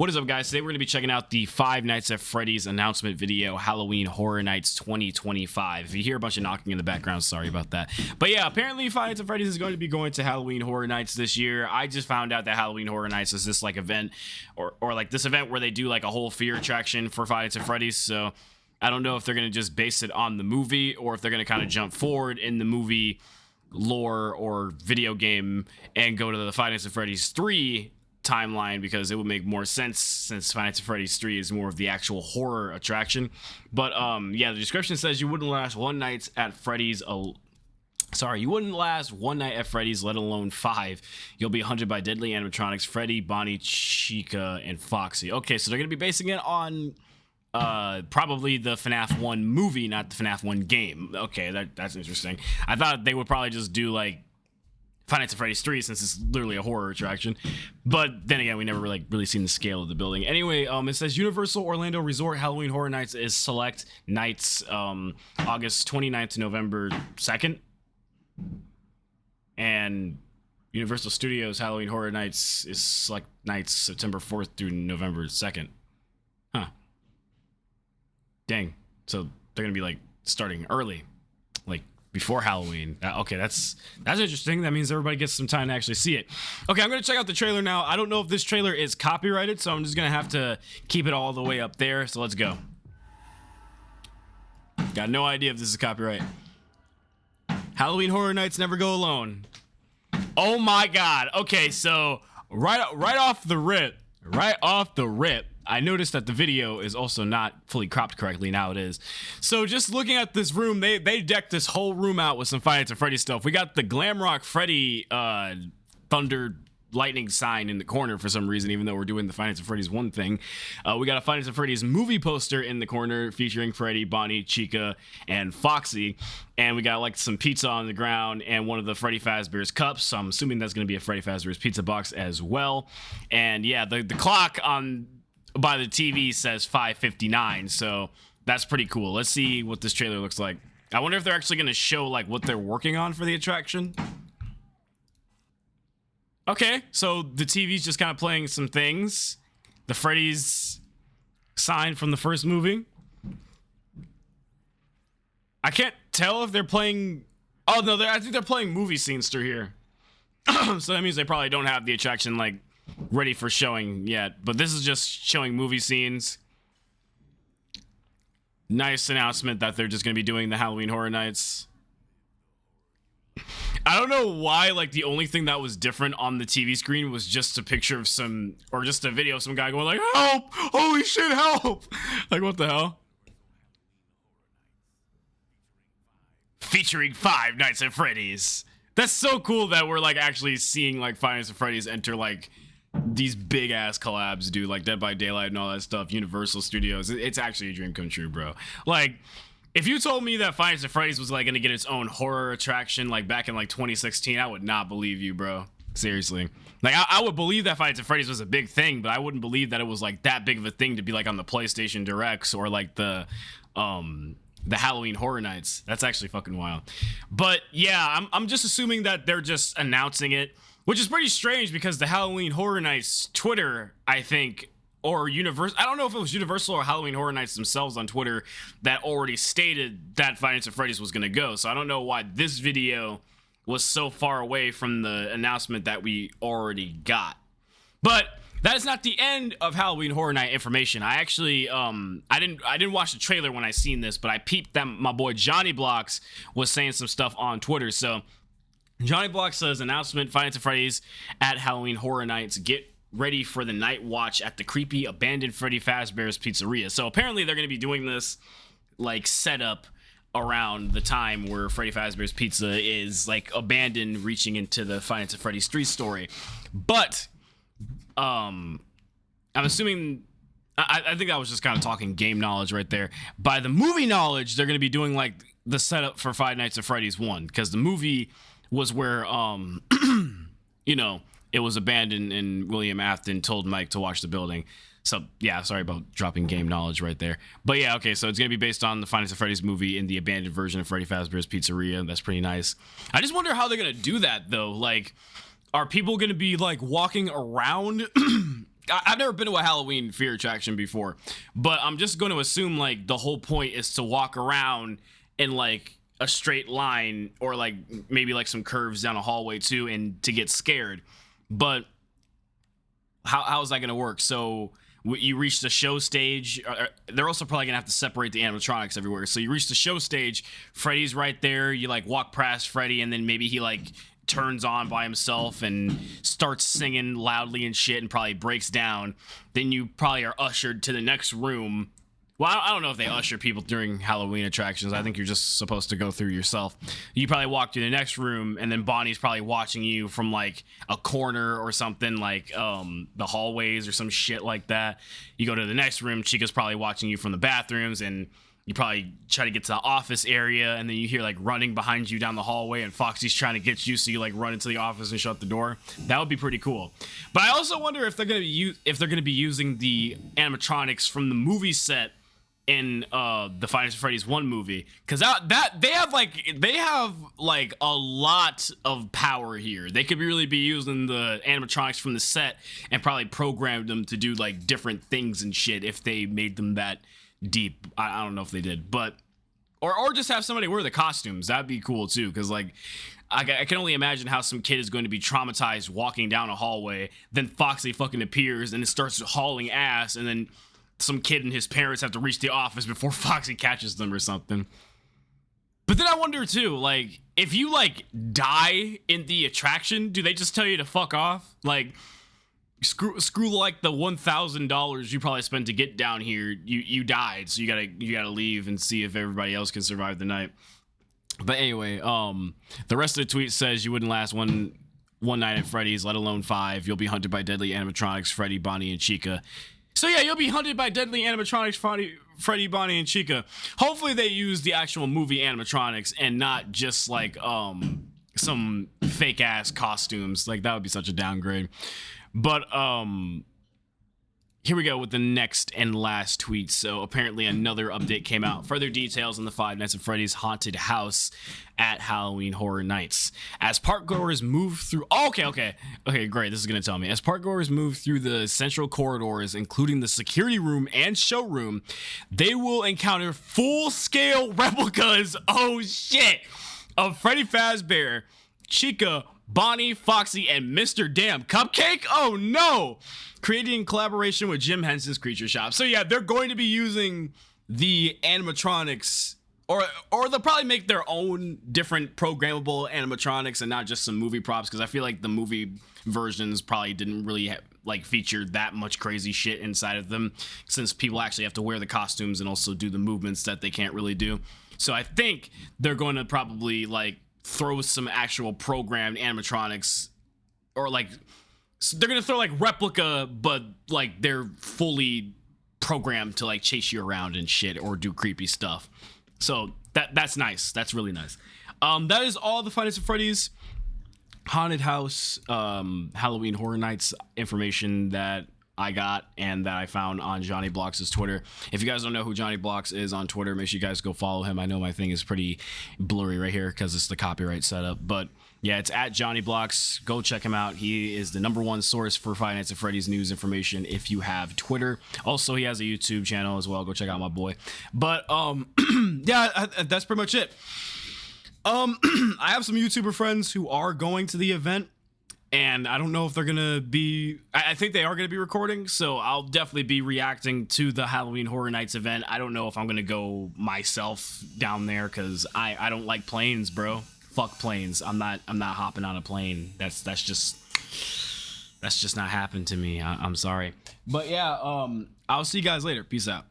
What is up, guys? Today we're going to be checking out the Five Nights at Freddy's announcement video, Halloween Horror Nights 2025. If you hear a bunch of knocking in the background, sorry about that. But yeah, apparently Five Nights at Freddy's is going to be going to Halloween Horror Nights this year. I just found out that Halloween Horror Nights is this like event, or like this event where they do like a whole fear attraction for Five Nights at Freddy's. So I don't know if they're going to just base it on the movie or if they're going to kind of jump forward in the movie lore or video game and go to the Five Nights at Freddy's 3 timeline, because it would make more sense since Five Nights at Freddy's 3 is more of the actual horror attraction. But yeah, the description says you wouldn't last one night at Freddy's. You wouldn't last one night at Freddy's, let alone 5. You'll be hunted by deadly animatronics: Freddy, Bonnie, Chica, and Foxy. Okay, so they're gonna be basing it on probably the FNAF 1 movie, not the FNAF 1 game. Okay, that's interesting. I thought they would probably just do like Five Nights at Freddy's 3, since it's literally a horror attraction. But then again, we never really seen the scale of the building. Anyway, it says Universal Orlando Resort Halloween Horror Nights is select nights August 29th to November 2nd. And Universal Studios Halloween Horror Nights is select nights September 4th through November 2nd. Huh. Dang. So they're going to be like starting early, like before Halloween. Okay, that's interesting. That means everybody gets some time to actually see it. Okay, I'm gonna check out the trailer now. I don't know if this trailer is copyrighted, so I'm just gonna have to keep it all the way up there. So let's go. Got no idea if this is copyright. Halloween Horror Nights never go alone. Oh my god. Okay, so right off the rip, I noticed that the video is also not fully cropped correctly. Now it is. So just looking at this room, they decked this whole room out with some Five Nights at Freddy's stuff. We got the Glam Rock Freddy thunder lightning sign in the corner for some reason, even though we're doing the Five Nights at Freddy's 1 thing. We got a Five Nights at Freddy's movie poster in the corner featuring Freddy, Bonnie, Chica, and Foxy. And we got like some pizza on the ground and one of the Freddy Fazbear's cups. So I'm assuming that's going to be a Freddy Fazbear's pizza box as well. And yeah, the clock on by the TV says 5:59, so that's pretty cool. Let's see what this trailer looks like. I wonder if they're actually going to show like what they're working on for the attraction. Okay, so the TV's just kind of playing some things. The Freddy's sign from the first movie. I can't tell if they're playing. Oh no, I think they're playing movie scenes through here. So that means they probably don't have the attraction like ready for showing yet, but this is just showing movie scenes. Nice announcement that they're just going to be doing the Halloween Horror Nights. I don't know why like the only thing that was different on the TV screen was just a picture of some, or just a video of some guy going like, help, holy shit, help. Like what the hell? Featuring Five Nights at Freddy's. That's so cool that we're like actually seeing like Five Nights at Freddy's enter like these big ass collabs, dude, like Dead by Daylight and all that stuff. Universal Studios, it's actually a dream come true, bro. Like if you told me that Five Nights at Freddy's was like gonna get its own horror attraction like back in like 2016, I would not believe you, bro. Seriously. Like I would believe that Five Nights at Freddy's was a big thing, but I wouldn't believe that it was like that big of a thing to be like on the PlayStation Directs or like the Halloween Horror Nights. That's actually fucking wild. But yeah, I'm just assuming that they're just announcing it, which is pretty strange because the Halloween Horror Nights Twitter, I think, or Universal, I don't know if it was Universal or Halloween Horror Nights themselves on Twitter that already stated that Five Nights at Freddy's was going to go. So I don't know why this video was so far away from the announcement that we already got. But that is not the end of Halloween Horror Night information. I actually, I didn't watch the trailer when I seen this, but I peeped that my boy Johnny Blocks was saying some stuff on Twitter. So Johnny Blocks says, announcement, Five Nights at Freddy's at Halloween Horror Nights. Get ready for the night watch at the creepy abandoned Freddy Fazbear's Pizzeria. So apparently they're going to be doing this like setup around the time where Freddy Fazbear's Pizza is like abandoned, reaching into the Five Nights at Freddy's 3 story. But I'm assuming, I think I was just kind of talking game knowledge right there. By the movie knowledge, they're going to be doing like the setup for Five Nights at Freddy's 1, because the movie was where you know, it was abandoned and William Afton told Mike to watch the building. So yeah, sorry about dropping game knowledge right there. But yeah, okay, so it's gonna be based on the Five Nights at Freddy's movie in the abandoned version of Freddy Fazbear's Pizzeria. That's pretty nice. I just wonder how they're gonna do that though. Like, are people gonna be like walking around I've never been to a Halloween fear attraction before, but I'm just going to assume like the whole point is to walk around in like a straight line or like maybe like some curves down a hallway too, and to get scared. But how is that going to work? So you reach the show stage. They're also probably gonna have to separate the animatronics everywhere. So you reach the show stage, Freddy's right there. You like walk past Freddy, and then maybe he like turns on by himself and starts singing loudly and shit, and probably breaks down. Then you probably are ushered to the next room. Well, I don't know if they usher people during Halloween attractions. I think you're just supposed to go through yourself. You probably walk to the next room, and then Bonnie's probably watching you from like a corner or something, like the hallways or some shit like that. You go to the next room, Chica's probably watching you from the bathrooms, and you probably try to get to the office area, and then you hear like running behind you down the hallway, and Foxy's trying to get you, so you like run into the office and shut the door. That would be pretty cool. But I also wonder if they're gonna be using the animatronics from the movie set in the Five Nights at Freddy's 1 movie, because that they have like a lot of power here. They could really be using the animatronics from the set and probably programmed them to do like different things and shit if they made them that deep. I don't know if they did, but or just have somebody wear the costumes. That'd be cool too, because like I can only imagine how some kid is going to be traumatized walking down a hallway, then Foxy fucking appears and it starts hauling ass, and then some kid and his parents have to reach the office before Foxy catches them or something. But then I wonder too, like, if you like die in the attraction, do they just tell you to fuck off? Like, screw like the $1,000 you probably spent to get down here. You died, so you gotta leave and see if everybody else can survive the night. But anyway, the rest of the tweet says you wouldn't last one night at Freddy's, let alone 5. You'll be hunted by deadly animatronics, Freddy, Bonnie, and Chica. So yeah, you'll be hunted by deadly animatronics, Freddy, Bonnie, and Chica. Hopefully they use the actual movie animatronics and not just like some fake ass costumes. Like, that would be such a downgrade. But here we go with the next and last tweet. So apparently another update came out. Further details on the Five Nights at Freddy's haunted house at Halloween Horror Nights. As parkgoers move through... Okay, great. This is going to tell me. As parkgoers move through the central corridors, including the security room and showroom, they will encounter full-scale replicas, oh shit, of Freddy Fazbear, Chica, Bonnie, Foxy, and Mr. Damn Cupcake? Oh no! Created in collaboration with Jim Henson's Creature Shop. So yeah, they're going to be using the animatronics, or they'll probably make their own different programmable animatronics and not just some movie props, because I feel like the movie versions probably didn't really like feature that much crazy shit inside of them, since people actually have to wear the costumes and also do the movements that they can't really do. So I think they're going to probably like throw some actual programmed animatronics, or like they're gonna throw like replica, but like they're fully programmed to like chase you around and shit or do creepy stuff. So that's nice. That's really nice. That is all the Five Nights at Freddy's haunted house Halloween Horror Nights information that I got and that I found on Johnny Blocks' Twitter. If you guys don't know who Johnny Blocks is on Twitter, make sure you guys go follow him. I know my thing is pretty blurry right here because it's the copyright setup, but yeah, it's at Johnny Blocks. Go check him out. He is the #1 source for Five Nights at Freddy's news information if you have Twitter. Also, he has a YouTube channel as well. Go check out my boy. But yeah, that's pretty much it. I have some YouTuber friends who are going to the event, and I don't know if they're gonna be... I think they are gonna be recording, so I'll definitely be reacting to the Halloween Horror Nights event. I don't know if I'm gonna go myself down there, because I don't like planes, bro. Fuck planes. I'm not hopping on a plane. That's just not happened to me. I'm sorry. But yeah, I'll see you guys later. Peace out.